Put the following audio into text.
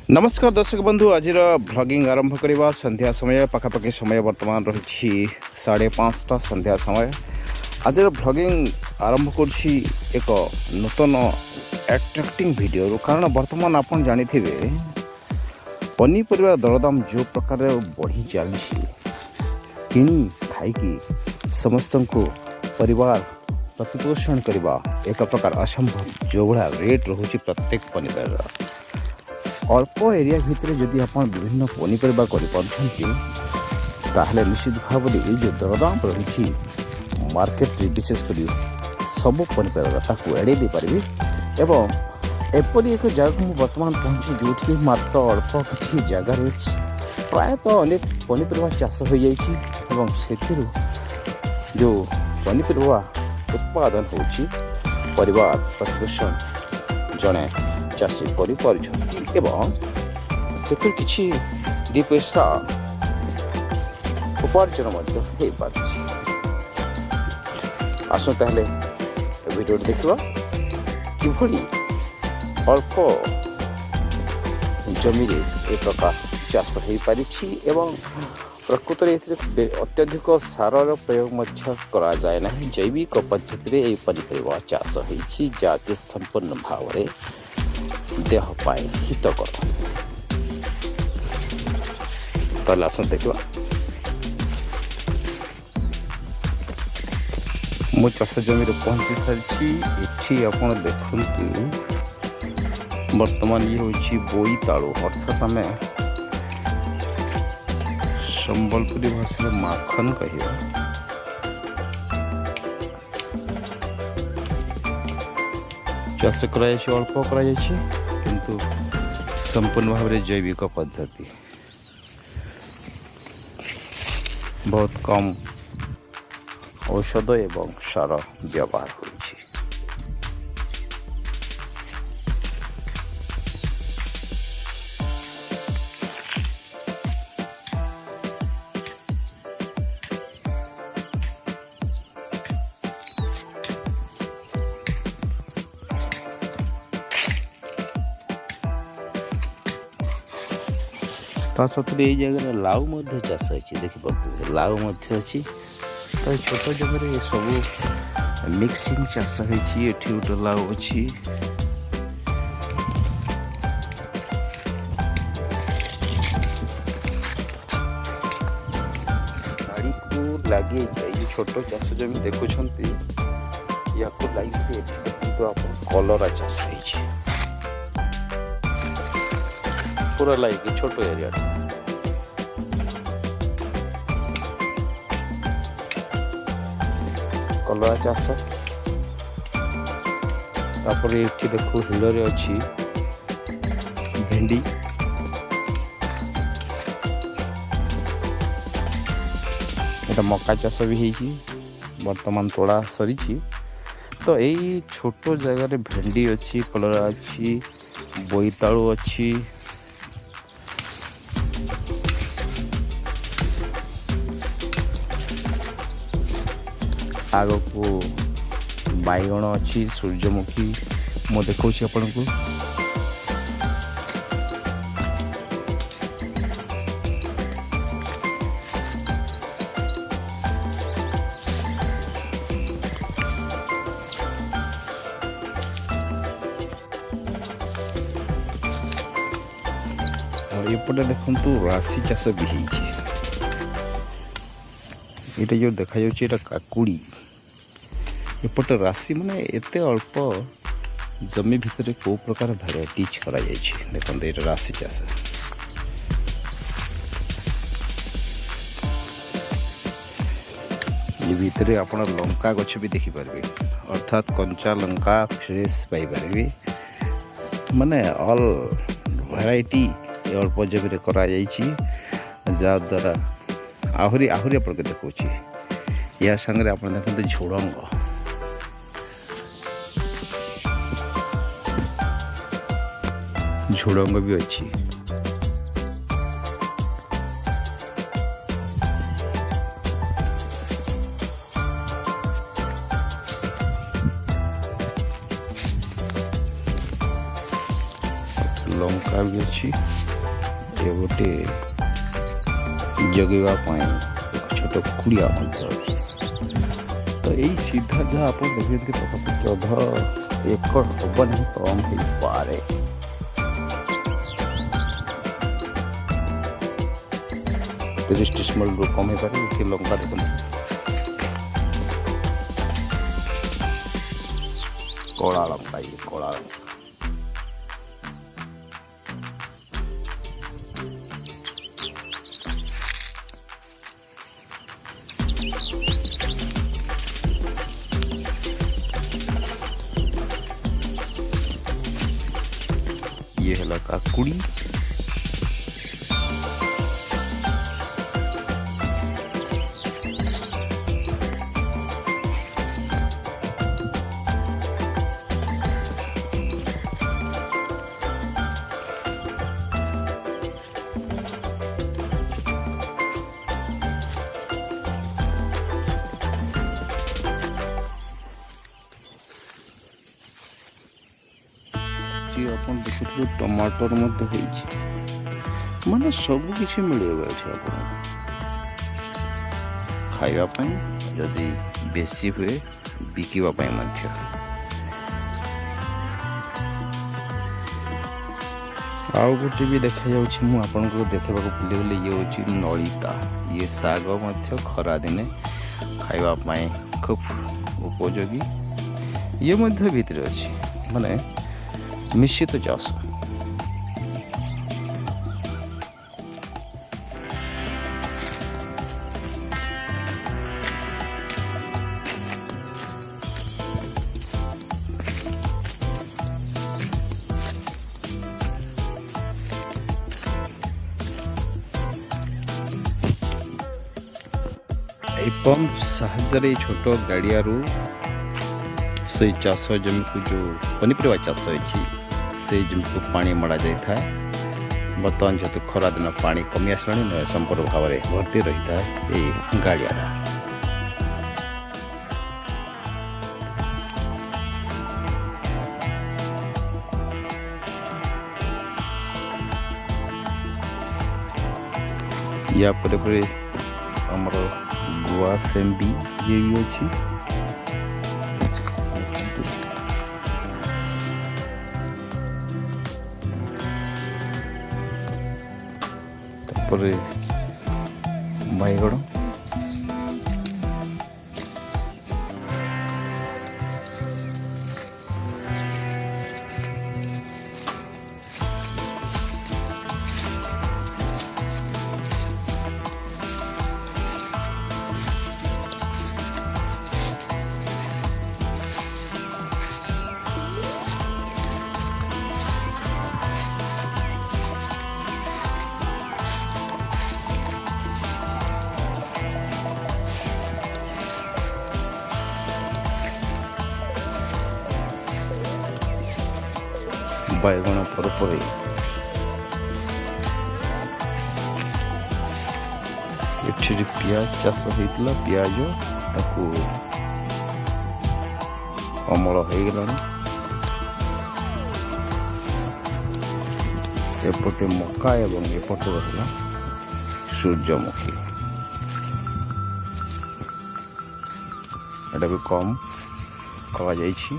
नमस्कार दर्शक बंधु आज भ्लगिंग आरंभ करवा संध्या समय पखापाखि समय वर्तमान रही 5:30 संध्या समय आज भ्लगिंग आरंभ कर एक नूतन एट्राक्टिंग वीडियो कारण वर्तमान आपन जानी पनीपरिया दरदाम जो प्रकार बढ़ी चली किणी खाई समस्त को परिवार प्रतिपोषण करने एक प्रकार असंभव जो भाया रेट रोचे प्रत्येक पनीपरिया अल्प एरिया भितर जदि आप विभिन्न पनीपरिया कर निश्चित भाव में ये जो दरदाम रही मार्केट विशेषकर सब पनीपरिया एड़े दे पारे एवं एपरी एक जगह मुझे बर्तमान पहुँची जो मात्र अल्प किसी जगार प्रायतः अनेक पनीपरिया चाष हो जाए से जो पनीपरिया उत्पादन होची परिवार प्रतिपोषण जड़े चाषी एवं से किसी दी पैसा उपार्जन आसो ताहले वीडियो देखा कि अल्प जमी एक प्रकार चाष हो पारी एवं प्रकृत में अत्यधिक सारर प्रयोग करा जाए ना जैविक पद्धति में पनीपरिया चाष होती जहाँकि संपूर्ण भाव में देह पाए हितकर ताले आस देखा मो चाष जमी पहुँची सारी आप देखु वर्तमान ये हूँ बोईतालु अर्थात आम संबलपुरी भाषा माखन कह चाष कर अल्प कर किंतु संपूर्ण भाव में जैविक पद्धति बहुत कम औषध एवं सार व्यवहार हो साथ ये जगह लाउ चाष होती देखिए लाउ अच्छी तो छोट जगह सब मिक्सिंग चाष होती गोटे लाउ अच्छी गाड़ी को लगे छोट चाष जमी देखुं या लगे कलरा चाष होती पूरा लाइक छोट एरिया कलरा चाष ये देखो हिल अच्छी भेंडी एटा मका चाष भी होती वर्तमान तोड़ा सरी तो यही छोट जगह भेंडी अच्छी कलरा अच्छी बोईतालु अच्छी आग को बैगण अच्छी सूर्यमुखी मु देखा आपण को एपटे देखु राशि चाष भी ये जो देखा जाए काकुड़ी एपटे राशि माने एते अल्प जमी भितर को प्रकार भेराइटीज करा देखते ये राशि चाष ये भितर आप लंका गछ भी देखिपारे अर्थात कंचा लंका फ्रेश पाइपर माने ऑल भेराइटी अल्प जमी करा द्वारा आहरी आहरी आप देखा या संगे आप देखते झुड़ंग झुड़ंग भी अच्छी ଲଙ୍କା ବି ଅଛି। ଏ ଗୋଟେ ଜଗିବା ପାଇଁ ଏକ ଛୋଟ କୁଡ଼ିଆ ମଧ୍ୟ ଅଛି। ତ ଏଇ ସିଧା ଯାହା ଆପଣ ଦେଖୁଛନ୍ତି ପାଖାପାଖି ଅଧ ଏକର ହବ ନାହିଁ, କମ୍ ହେଇପାରେ। 30 ଡିସିମିଲ୍ରୁ କମ୍ ହେଇପାରେ। ଏଠି ଲଙ୍କା ଦେଖନ୍ତୁ, କଳା ଲଙ୍କା, ଇଏ କଳା ଲଙ୍କା। ये है काकुड़ी। ଆପଣ ଦେଖୁଥିବେ ଟମାଟର ମଧ୍ୟ ହେଇଛି, ମାନେ ସବୁ କିଛି ମିଳିବ ଅଛି ଆପଣଙ୍କୁ ଖାଇବା ପାଇଁ, ଯଦି ବେଶୀ ହୁଏ ବିକିବା ପାଇଁ ମଧ୍ୟ। ଆଉ ଗୋଟେ ବି ଦେଖାଯାଉଛି, ମୁଁ ଆପଣଙ୍କୁ ଦେଖେଇବାକୁ ଭୁଲିଗଲି, ଇଏ ହେଉଛି ନଳିତା। ଇଏ ଶାଗ ମଧ୍ୟ ଖରାଦିନେ ଖାଇବା ପାଇଁ ଖୁବ୍ ଉପଯୋଗୀ। ଇଏ ମଧ୍ୟ ଭିତରେ ଅଛି, ମାନେ ମିଶ୍ରିତ ଚାଷ। এই ପମ୍ପ ସାହାଯ୍ୟରେ ଛୋଟ ଗାଡ଼ିଆରୁ ସେଇ ଚାଷ ଜମିକୁ, ଯେଉଁ ପନିପରିବା ଚାଷ ହେଇଛି ସେଇ ଜମିକୁ ପାଣି ମଡ଼ା ଯାଇଥାଏ। ବର୍ତ୍ତମାନ ଯେହେତୁ ଖରାଦିନ ପାଣି କମି ଆସିଲାଣି, ସମ୍ପୂର୍ଣ୍ଣ ଭାବରେ ଭର୍ତ୍ତି ରହିଥାଏ ଏଇ ଗାଡ଼ିଆଟା। ୟା ପରେ ଆମର ଗୁଆ ସେମ୍ବି ଇଏ ବି ଅଛି। ତାପରେ ବାଇଗଣ, ବାଇଗଣ ପରେ ଏଠି ପିଆଜ ଚାଷ ହେଇଥିଲା। ପିଆଜ ତାକୁ ଅମଳ ହେଇଗଲାଣି। ଏପଟେ ମକା ଏବଂ ଏପଟେ ରହିଲା ସୂର୍ଯ୍ୟମୁଖୀ। ଏଟା ବି କମ୍ କରାଯାଇଛି।